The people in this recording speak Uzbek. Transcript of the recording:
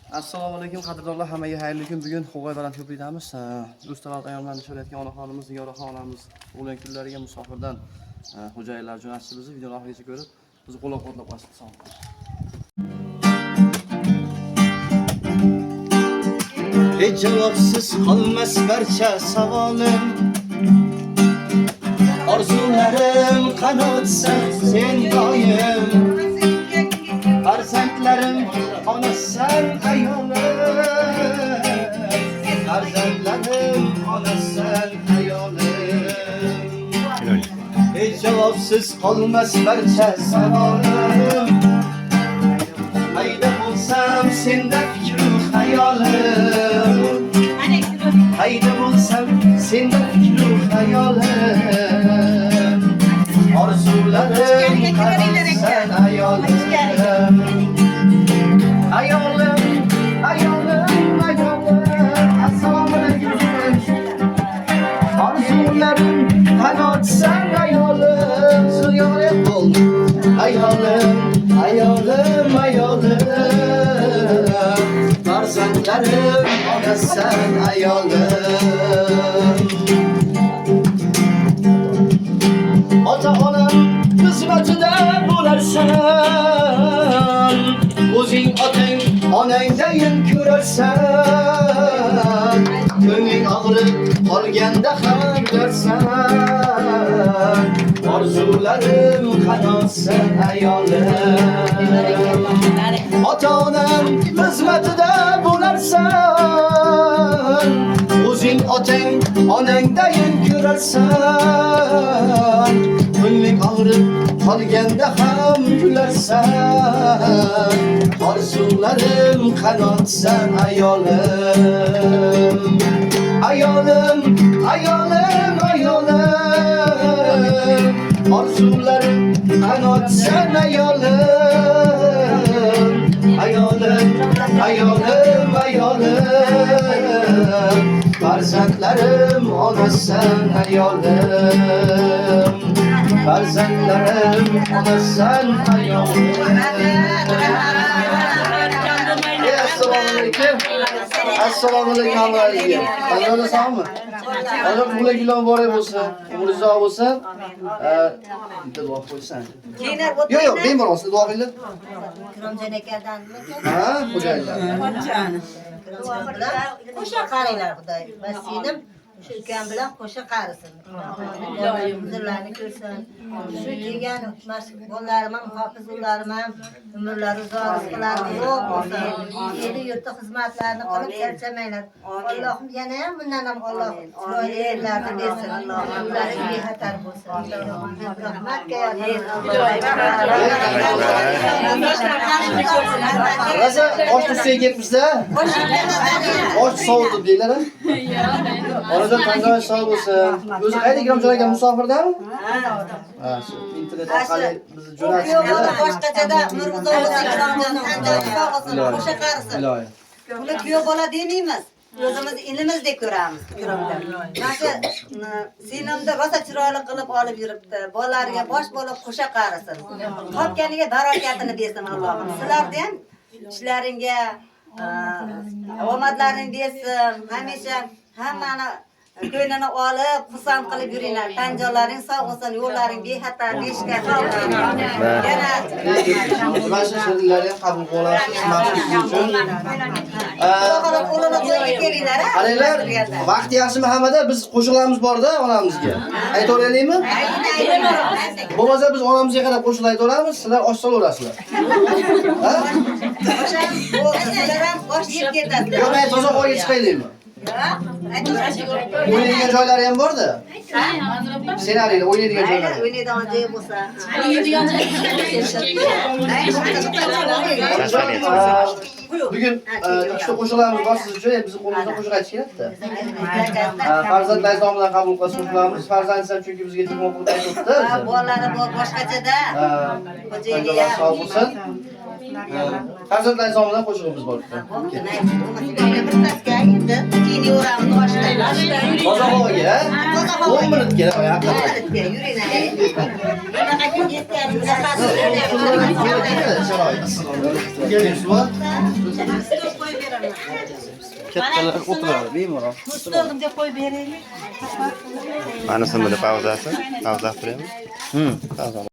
Assalomu alaykum qadrdonlar, hammaga xayrli kun. Bugun Xo'g'ay baland ko'prikdamiz. Do'stlar ayollarni ishlayotgan onaxonimiz, Ziyoraxonamiz o'g'lan kunlariga musofirdan xo'jayinlar jo'natishdi bizni. Videoni oxirigacha ko'rib, bizni qo'llab-quvvatlab qo'yasiz. Hiç cevapsız kalmaz barcha savolim. Orzularım kanatsan sen doyim. Farzandlarim onasan ayolim. Farzandlarim onasan ayolim. Hiç cevapsız kalmaz barcha savolim. Hayda bulsam senden fikrim hayolim. Hayda bulsam senden fikrim hayolim. Arzularım kanatsan hayolim. Hayolim, hayolim, hayolim. Assalomu alaykum. Arzularım kanatsan hayolim. Ziyoret ol. Hayolim, hayolim, hayolim. Farzandlarim onasan hayolim. Ota onam xizmatida bo'larsan. O'zing otang onangdayin ko'rarsan. Ko'ngling og'rib qolganda ham bilarsan. Orzularim qanotsan hayolim. Ota onam xizmatida bo'larsan. O'zing otang onangdayin ko'rarsan. Ko'ngling og'rib qolganda ham kularsan. Orzularim qanotsan hayolim. Hayolim, hayolim, hayolim. Orzularim qanotsan hayolim. Hayolim, hayolim, hayolim. Farzandlarim onasan hayolim. Farzandlarim onasan hayolim. Assalomu alaykum. Assalomu alaykum hammalarga. Qanday sog'mi? Alloh bular bor bo'lsin, umringiz uzoq bo'lsin. Bitta duo qo'ysan. Yo'q, yo'q, bemalol siz duo qilinglar. Ikromjon akadanmi? Ha, xo'jayinlar. Qo'sha qaranglar Xudoy. Va senim shu ukam bilan qo'sha qarisin. Huzurlarni ko'rsin. Shu kelgan bolalarim ham, hofizlarim ham umrlari uzoq, rizqlari yo'q bo'lsin. Eli yurtda xizmatlarni qilib charchamanglar. Allohim yana ham bundan ham Alloh chiroyli yerlarni bersin. Ularga bexatar bo'lsin. Rahmatga Raza osh tusiga kelibmiz-da. Osh sovutib deylar. Oradan tangoy sog' bo'lsin. O'zi qayerda Ikromjon aka musofirdami? Ha, shu internet orqali bizni jo'natishdi. Boshqachada umr uzoq bo'lsin, Ikromjon tangoy sog' bo'lsin, qo'sha qarisin. Iloyim. Uni kuyov bola demaymiz. O'zimiz ilimizdek ko'ramiz. Mana sinimda rosa chiroyli qilib olib yuribdi. Bolalarga bosh bo'lib qo'sha qarisin. Topganiga barokatini bersin Allohim. Sizlarga ham ishlaringga omadlarini bersin. Hamisha hammani ko'nglini olib, xursand qilib yuringlar. Tanjonlaring sog' bo'lsin, yo'llaring bexatar, beshkar bo'lsin. Yana Mana shu so'zlarni qabul qilasiz, xizmatingiz uchun. Qaranglar, vaqt yaxshimi hammada? Biz qo'shiqlarimiz bor-da onamizga. Aytaveraylikmi? Bo'lmasa biz onamizga qarab qo'shiq aytaveramiz, sizlar osh solaverasizlar. Ha? sizlar ham bosh yeb ketadi. Yo'q, men toza qo'yga chiqaylikmi? O'ynaydigan joylari ham bor-da. Ssenariyda o'ynaydigan joylari. O'ynaydigan joy bo'lsa. Bugun ikkita qo'shiqlarimiz bor siz uchun, bizni qo'limizdan qo'shiq aytish kerak-da. Farzandlaringiz nomidan qabul qilasiz qo'shiqlarimiz. Farzandingiz ham chunki bizga tegmoq qilib aytibdi. Bolalari bor boshqachada. Xo'jayinlar sog' bo'lsin. Farzandlaringiz nomidan qo'shig'imiz bor. Toza havoga, 10 minutga yaqin. Sharoit. Kattalar o'tiradi bemalol. Mustolim deb qo'yib beraylik. Mana shu pauzasi. Pauza qilamiz. Savdo.